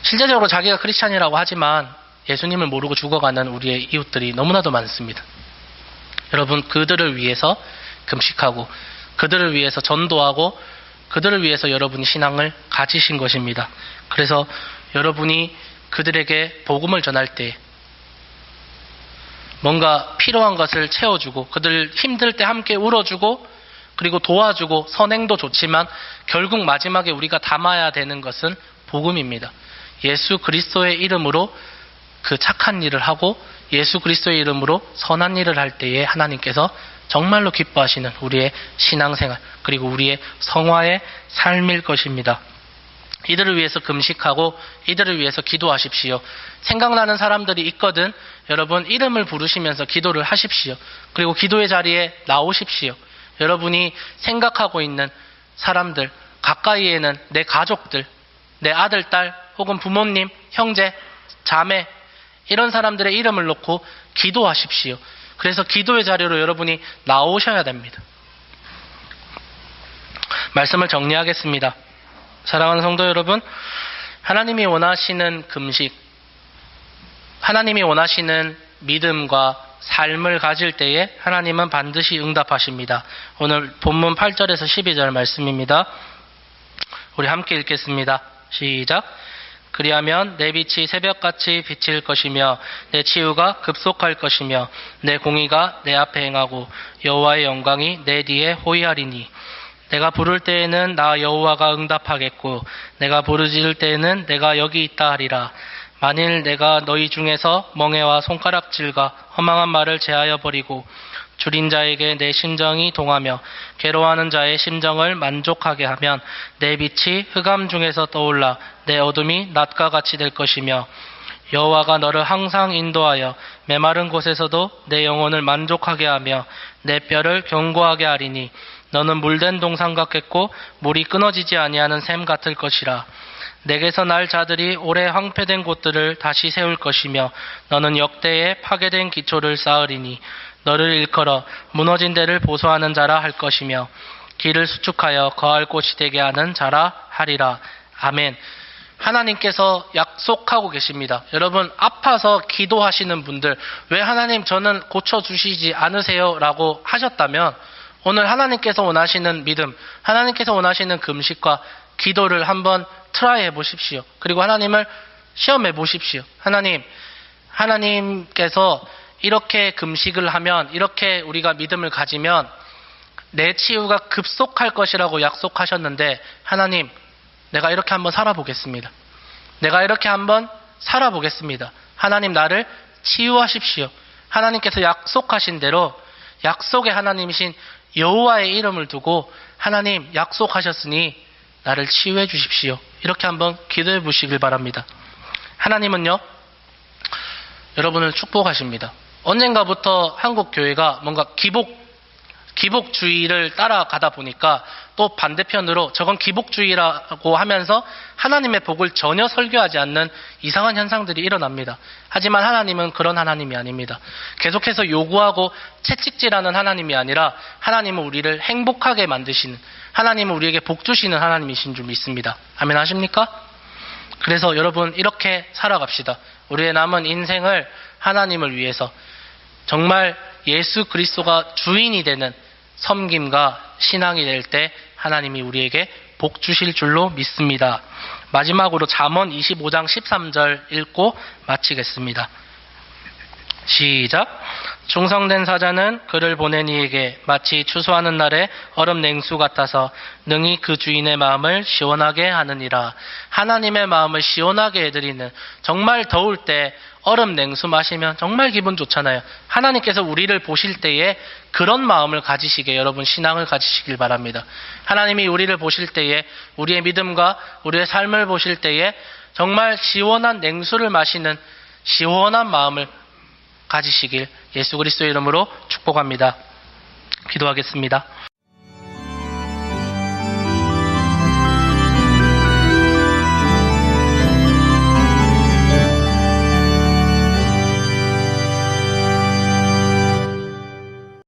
실제적으로 자기가 크리스찬이라고 하지만 예수님을 모르고 죽어가는 우리의 이웃들이 너무나도 많습니다. 여러분, 그들을 위해서 금식하고 그들을 위해서 전도하고 그들을 위해서 여러분이 신앙을 가지신 것입니다. 그래서 여러분이 그들에게 복음을 전할 때 뭔가 필요한 것을 채워주고 그들 힘들 때 함께 울어주고 그리고 도와주고 선행도 좋지만 결국 마지막에 우리가 담아야 되는 것은 복음입니다. 예수 그리스도의 이름으로 그 착한 일을 하고 예수 그리스도의 이름으로 선한 일을 할 때에 하나님께서 정말로 기뻐하시는 우리의 신앙생활 그리고 우리의 성화의 삶일 것입니다. 이들을 위해서 금식하고 이들을 위해서 기도하십시오. 생각나는 사람들이 있거든 여러분 이름을 부르시면서 기도를 하십시오. 그리고 기도의 자리에 나오십시오. 여러분이 생각하고 있는 사람들, 가까이에는 내 가족들, 내 아들, 딸 혹은 부모님, 형제 자매 이런 사람들의 이름을 놓고 기도하십시오. 그래서 기도의 자리로 여러분이 나오셔야 됩니다. 말씀을 정리하겠습니다. 사랑하는 성도 여러분, 하나님이 원하시는 금식, 하나님이 원하시는 믿음과 삶을 가질 때에 하나님은 반드시 응답하십니다. 오늘 본문 8절에서 12절 말씀입니다. 우리 함께 읽겠습니다. 시작. 그리하면 내 빛이 새벽같이 비칠 것이며 내 치유가 급속할 것이며 내 공의가 내 앞에 행하고 여호와의 영광이 내 뒤에 호위하리니 내가 부를 때에는 나 여호와가 응답하겠고 내가 부르짖을 때에는 내가 여기 있다 하리라. 만일 내가 너희 중에서 멍에와 손가락질과 허망한 말을 제하여 버리고 줄인 자에게 내 심정이 동하며 괴로워하는 자의 심정을 만족하게 하면 내 빛이 흑암 중에서 떠올라 내 어둠이 낮과 같이 될 것이며 여호와가 너를 항상 인도하여 메마른 곳에서도 내 영혼을 만족하게 하며 내 뼈를 견고하게 하리니 너는 물된 동산 같겠고 물이 끊어지지 아니하는 샘 같을 것이라. 내게서 날 자들이 오래 황폐된 곳들을 다시 세울 것이며 너는 역대에 파괴된 기초를 쌓으리니 너를 일컬어 무너진 데를 보소하는 자라 할 것이며 길을 수축하여 거할 곳이 되게 하는 자라 하리라. 아멘. 하나님께서 약속하고 계십니다. 여러분, 아파서 기도하시는 분들, 왜 하나님 저는 고쳐주시지 않으세요? 라고 하셨다면 오늘 하나님께서 원하시는 믿음, 하나님께서 원하시는 금식과 기도를 한번 트라이 해보십시오. 그리고 하나님을 시험해 보십시오. 하나님께서 이렇게 금식을 하면, 이렇게 우리가 믿음을 가지면 내 치유가 급속할 것이라고 약속하셨는데, 하나님, 내가 이렇게 한번 살아보겠습니다. 내가 이렇게 한번 살아보겠습니다. 하나님, 나를 치유하십시오. 하나님께서 약속하신 대로 약속의 하나님이신 여호와의 이름을 두고 하나님 약속하셨으니 나를 치유해 주십시오. 이렇게 한번 기도해 보시길 바랍니다. 하나님은요, 여러분을 축복하십니다. 언젠가부터 한국 교회가 뭔가 기복주의를 따라가다 보니까 또 반대편으로 저건 기복주의라고 하면서 하나님의 복을 전혀 설교하지 않는 이상한 현상들이 일어납니다. 하지만 하나님은 그런 하나님이 아닙니다. 계속해서 요구하고 채찍질하는 하나님이 아니라 하나님은 우리를 행복하게 만드시는, 하나님은 우리에게 복 주시는 하나님이신 줄 믿습니다. 아멘 하십니까? 그래서 여러분, 이렇게 살아갑시다. 우리의 남은 인생을 하나님을 위해서 정말 예수 그리스도가 주인이 되는 섬김과 신앙이 될 때 하나님이 우리에게 복 주실 줄로 믿습니다. 마지막으로 잠언 25장 13절 읽고 마치겠습니다. 시작. 충성된 사자는 그를 보낸 이에게 마치 추수하는 날에 얼음 냉수 같아서 능히 그 주인의 마음을 시원하게 하느니라. 하나님의 마음을 시원하게 해드리는, 정말 더울 때 얼음 냉수 마시면 정말 기분 좋잖아요. 하나님께서 우리를 보실 때에 그런 마음을 가지시게, 여러분 신앙을 가지시길 바랍니다. 하나님이 우리를 보실 때에, 우리의 믿음과 우리의 삶을 보실 때에 정말 시원한 냉수를 마시는 시원한 마음을 가지시길 예수 그리스도의 이름으로 축복합니다. 기도하겠습니다.